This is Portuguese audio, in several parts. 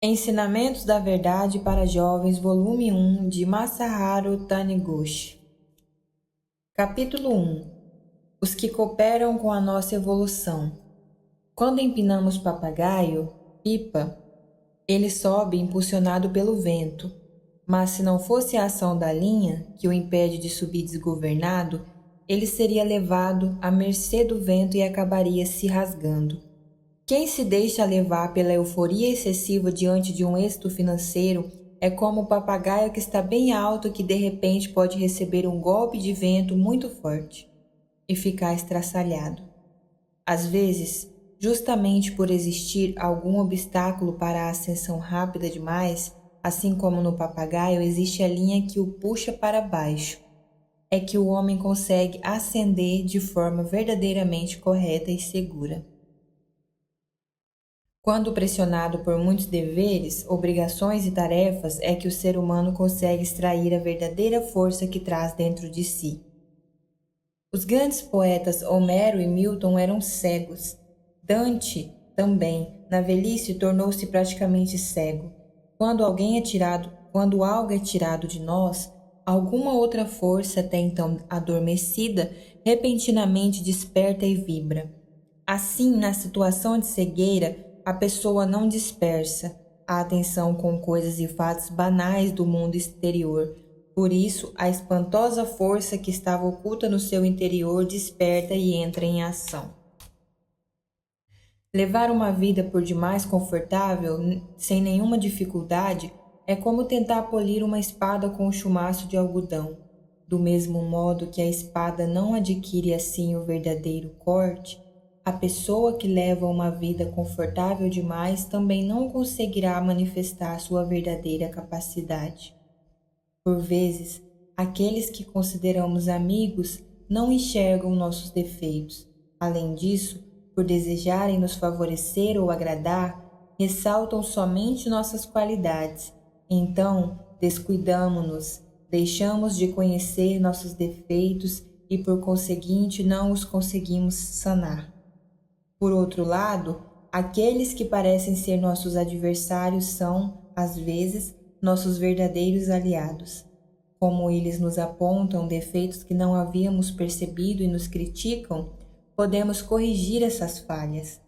Ensinamentos da Verdade para Jovens, volume 1, de Masaharu Taniguchi. Capítulo 1. Os que cooperam com a nossa evolução. Quando empinamos papagaio, pipa, ele sobe impulsionado pelo vento, mas se não fosse a ação da linha, que o impede de subir desgovernado, ele seria levado à mercê do vento e acabaria se rasgando. Quem se deixa levar pela euforia excessiva diante de um êxito financeiro é como o papagaio que está bem alto que de repente pode receber um golpe de vento muito forte e ficar estraçalhado. Às vezes, justamente por existir algum obstáculo para a ascensão rápida demais, assim como no papagaio existe a linha que o puxa para baixo, é que o homem consegue ascender de forma verdadeiramente correta e segura. Quando pressionado por muitos deveres, obrigações e tarefas, é que o ser humano consegue extrair a verdadeira força que traz dentro de si. Os grandes poetas Homero e Milton eram cegos. Dante, também, na velhice tornou-se praticamente cego. Quando algo é tirado de nós, alguma outra força até então adormecida, repentinamente desperta e vibra. Assim, na situação de cegueira, a pessoa não dispersa a atenção com coisas e fatos banais do mundo exterior. Por isso, a espantosa força que estava oculta no seu interior desperta e entra em ação. Levar uma vida por demais confortável, sem nenhuma dificuldade, é como tentar polir uma espada com um chumaço de algodão. Do mesmo modo que a espada não adquire assim o verdadeiro corte, a pessoa que leva uma vida confortável demais também não conseguirá manifestar sua verdadeira capacidade. Por vezes, aqueles que consideramos amigos não enxergam nossos defeitos. Além disso, por desejarem nos favorecer ou agradar, ressaltam somente nossas qualidades. Então, descuidamo-nos, deixamos de conhecer nossos defeitos e, por conseguinte, não os conseguimos sanar. Por outro lado, aqueles que parecem ser nossos adversários são, às vezes, nossos verdadeiros aliados. Como eles nos apontam defeitos que não havíamos percebido e nos criticam, podemos corrigir essas falhas.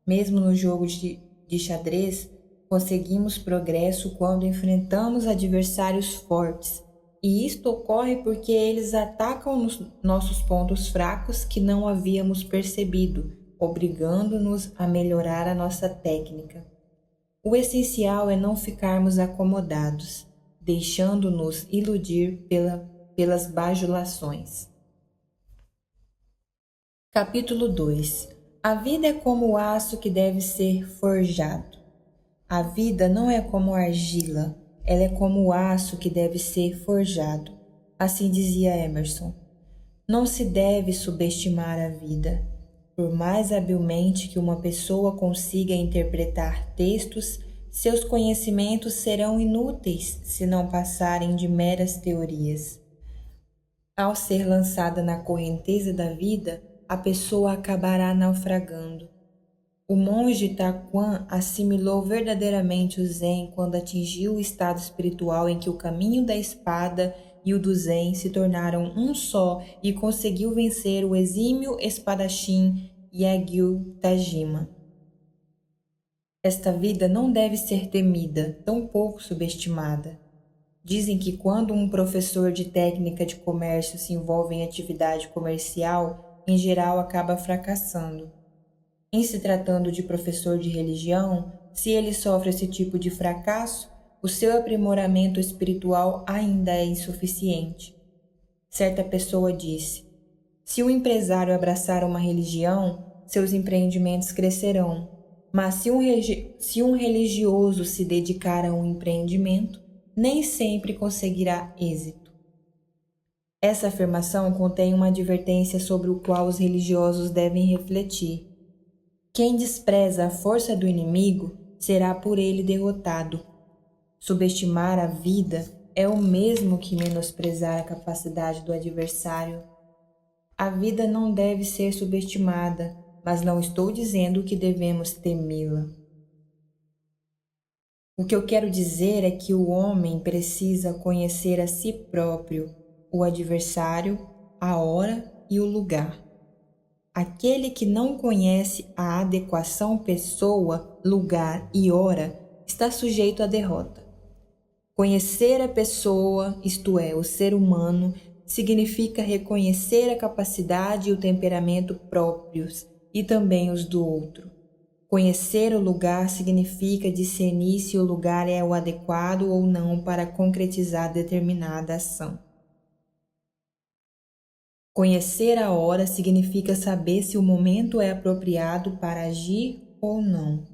Mesmo no jogo de xadrez, conseguimos progresso quando enfrentamos adversários fortes, e isto ocorre porque eles atacam nossos pontos fracos que não havíamos percebido, obrigando-nos a melhorar a nossa técnica. O essencial é não ficarmos acomodados, deixando-nos iludir pelas bajulações. Capítulo 2. A vida é como o aço que deve ser forjado. A vida não é como argila, ela é como o aço que deve ser forjado. Assim dizia Emerson. Não se deve subestimar a vida. Por mais habilmente que uma pessoa consiga interpretar textos, seus conhecimentos serão inúteis se não passarem de meras teorias. Ao ser lançada na correnteza da vida, a pessoa acabará naufragando. O monge Taquan assimilou verdadeiramente o Zen quando atingiu o estado espiritual em que o caminho da espada e o do Zen se tornaram um só e conseguiu vencer o exímio espadachim Yagyu Tajima. Esta vida não deve ser temida, tampouco subestimada. Dizem que quando um professor de técnica de comércio se envolve em atividade comercial, em geral acaba fracassando. Em se tratando de professor de religião, se ele sofre esse tipo de fracasso, o seu aprimoramento espiritual ainda é insuficiente. Certa pessoa disse: se um empresário abraçar uma religião, seus empreendimentos crescerão. Mas se um religioso se dedicar a um empreendimento, nem sempre conseguirá êxito. Essa afirmação contém uma advertência sobre o qual os religiosos devem refletir. Quem despreza a força do inimigo será por ele derrotado. Subestimar a vida é o mesmo que menosprezar a capacidade do adversário. A vida não deve ser subestimada, mas não estou dizendo que devemos temê-la. O que eu quero dizer é que o homem precisa conhecer a si próprio, o adversário, a hora e o lugar. Aquele que não conhece a adequação pessoa, lugar e hora está sujeito à derrota. Conhecer a pessoa, isto é, o ser humano, significa reconhecer a capacidade e o temperamento próprios e também os do outro. Conhecer o lugar significa discernir se o lugar é o adequado ou não para concretizar determinada ação. Conhecer a hora significa saber se o momento é apropriado para agir ou não.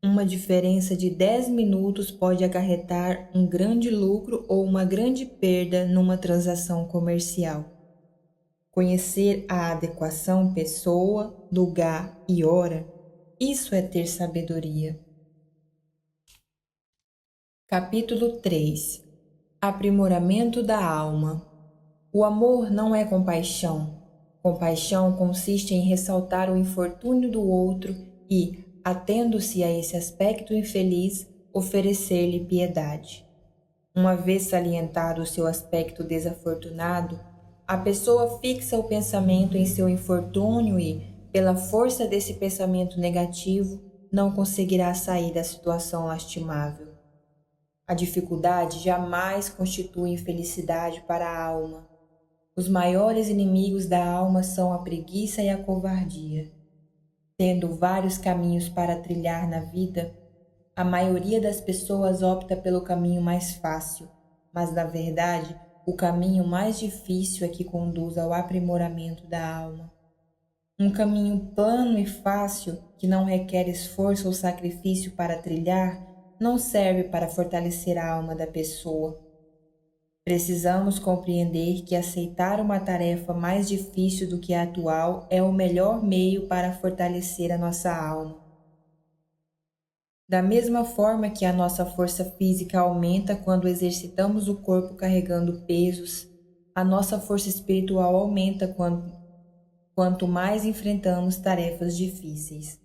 Uma diferença de 10 minutos pode acarretar um grande lucro ou uma grande perda numa transação comercial. Conhecer a adequação pessoa, lugar e hora, isso é ter sabedoria. Capítulo 3. Aprimoramento da alma. O amor não é compaixão. Compaixão consiste em ressaltar o infortúnio do outro e, atendo-se a esse aspecto infeliz, oferecer-lhe piedade. Uma vez salientado o seu aspecto desafortunado, a pessoa fixa o pensamento em seu infortúnio e, pela força desse pensamento negativo, não conseguirá sair da situação lastimável. A dificuldade jamais constitui infelicidade para a alma. Os maiores inimigos da alma são a preguiça e a covardia. Tendo vários caminhos para trilhar na vida, a maioria das pessoas opta pelo caminho mais fácil, mas na verdade, o caminho mais difícil é que conduz ao aprimoramento da alma. Um caminho plano e fácil, que não requer esforço ou sacrifício para trilhar, não serve para fortalecer a alma da pessoa. Precisamos compreender que aceitar uma tarefa mais difícil do que a atual é o melhor meio para fortalecer a nossa alma. Da mesma forma que a nossa força física aumenta quando exercitamos o corpo carregando pesos, a nossa força espiritual aumenta quanto mais enfrentamos tarefas difíceis.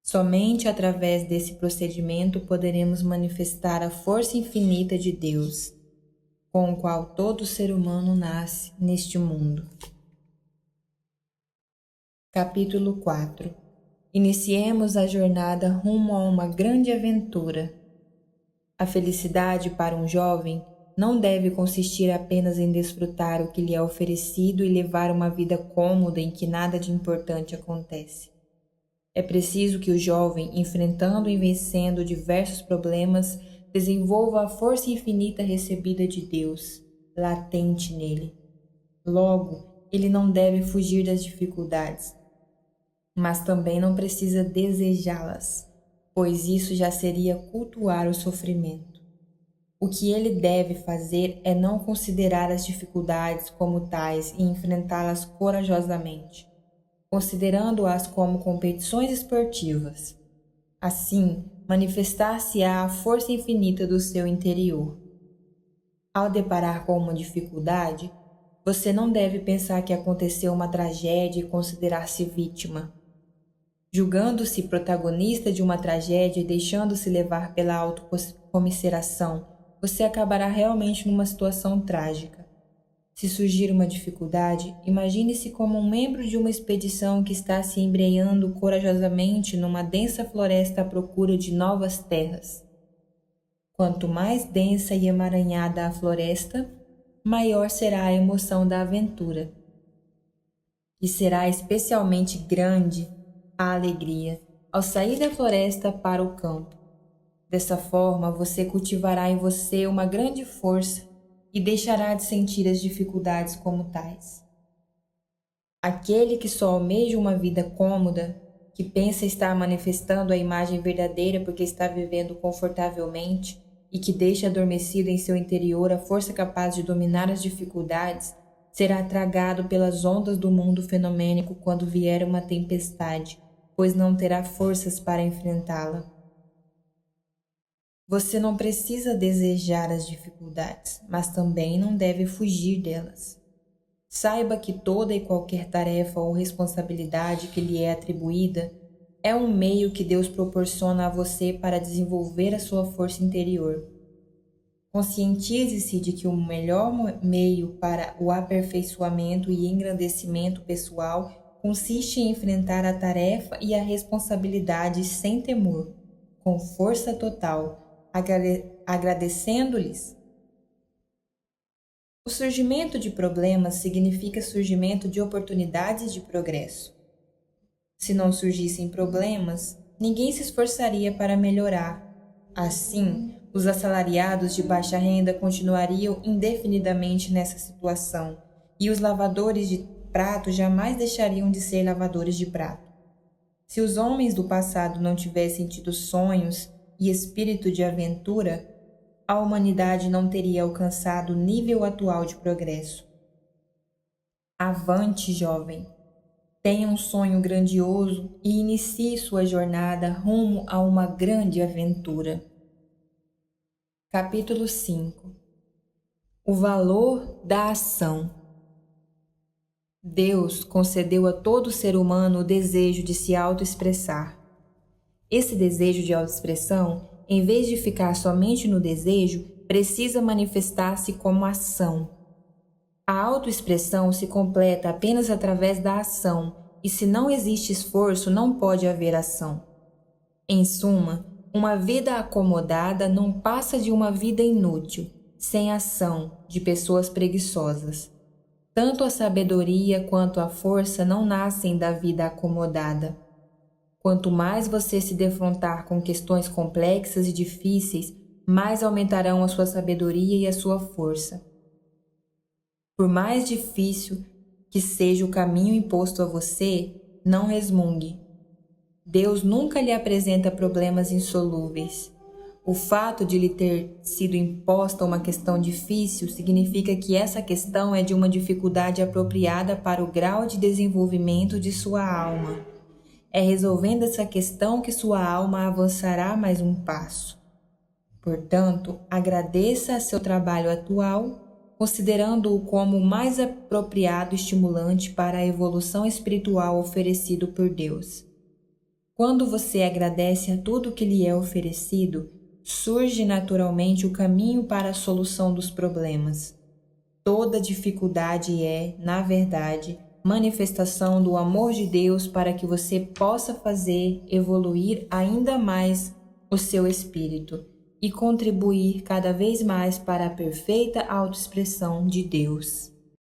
Somente através desse procedimento poderemos manifestar a força infinita de Deus, com o qual todo ser humano nasce neste mundo. Capítulo 4. Iniciemos a jornada rumo a uma grande aventura. A felicidade para um jovem não deve consistir apenas em desfrutar o que lhe é oferecido e levar uma vida cômoda em que nada de importante acontece. É preciso que o jovem, enfrentando e vencendo diversos problemas, desenvolva a força infinita recebida de Deus, latente nele. Logo, ele não deve fugir das dificuldades, mas também não precisa desejá-las, pois isso já seria cultuar o sofrimento. O que ele deve fazer é não considerar as dificuldades como tais e enfrentá-las corajosamente, considerando-as como competições esportivas. Assim, manifestar-se-á a força infinita do seu interior. Ao deparar com uma dificuldade, você não deve pensar que aconteceu uma tragédia e considerar-se vítima. Julgando-se protagonista de uma tragédia e deixando-se levar pela autocomiseração, você acabará realmente numa situação trágica. Se surgir uma dificuldade, imagine-se como um membro de uma expedição que está se embrenhando corajosamente numa densa floresta à procura de novas terras. Quanto mais densa e emaranhada a floresta, maior será a emoção da aventura. E será especialmente grande a alegria ao sair da floresta para o campo. Dessa forma, você cultivará em você uma grande força e deixará de sentir as dificuldades como tais. Aquele que só almeja uma vida cômoda, que pensa estar manifestando a imagem verdadeira porque está vivendo confortavelmente e que deixa adormecido em seu interior a força capaz de dominar as dificuldades, será tragado pelas ondas do mundo fenomênico quando vier uma tempestade, pois não terá forças para enfrentá-la. Você não precisa desejar as dificuldades, mas também não deve fugir delas. Saiba que toda e qualquer tarefa ou responsabilidade que lhe é atribuída é um meio que Deus proporciona a você para desenvolver a sua força interior. Conscientize-se de que o melhor meio para o aperfeiçoamento e engrandecimento pessoal consiste em enfrentar a tarefa e a responsabilidade sem temor, com força total, agradecendo-lhes. O surgimento de problemas significa surgimento de oportunidades de progresso. Se não surgissem problemas, ninguém se esforçaria para melhorar. Assim, os assalariados de baixa renda continuariam indefinidamente nessa situação, e os lavadores de prato jamais deixariam de ser lavadores de prato. Se os homens do passado não tivessem tido sonhos e espírito de aventura, a humanidade não teria alcançado o nível atual de progresso. Avante, jovem! Tenha um sonho grandioso e inicie sua jornada rumo a uma grande aventura. Capítulo 5. O valor da ação. Deus concedeu a todo ser humano o desejo de se autoexpressar. Esse desejo de autoexpressão, em vez de ficar somente no desejo, precisa manifestar-se como ação. A autoexpressão se completa apenas através da ação, e se não existe esforço, não pode haver ação. Em suma, uma vida acomodada não passa de uma vida inútil, sem ação, de pessoas preguiçosas. Tanto a sabedoria quanto a força não nascem da vida acomodada. Quanto mais você se defrontar com questões complexas e difíceis, mais aumentarão a sua sabedoria e a sua força. Por mais difícil que seja o caminho imposto a você, não resmungue. Deus nunca lhe apresenta problemas insolúveis. O fato de lhe ter sido imposta uma questão difícil significa que essa questão é de uma dificuldade apropriada para o grau de desenvolvimento de sua alma. É resolvendo essa questão que sua alma avançará mais um passo. Portanto, agradeça a seu trabalho atual, considerando-o como o mais apropriado estimulante para a evolução espiritual oferecido por Deus. Quando você agradece a tudo que lhe é oferecido, surge naturalmente o caminho para a solução dos problemas. Toda dificuldade é, na verdade, manifestação do amor de Deus para que você possa fazer evoluir ainda mais o seu espírito e contribuir cada vez mais para a perfeita autoexpressão de Deus.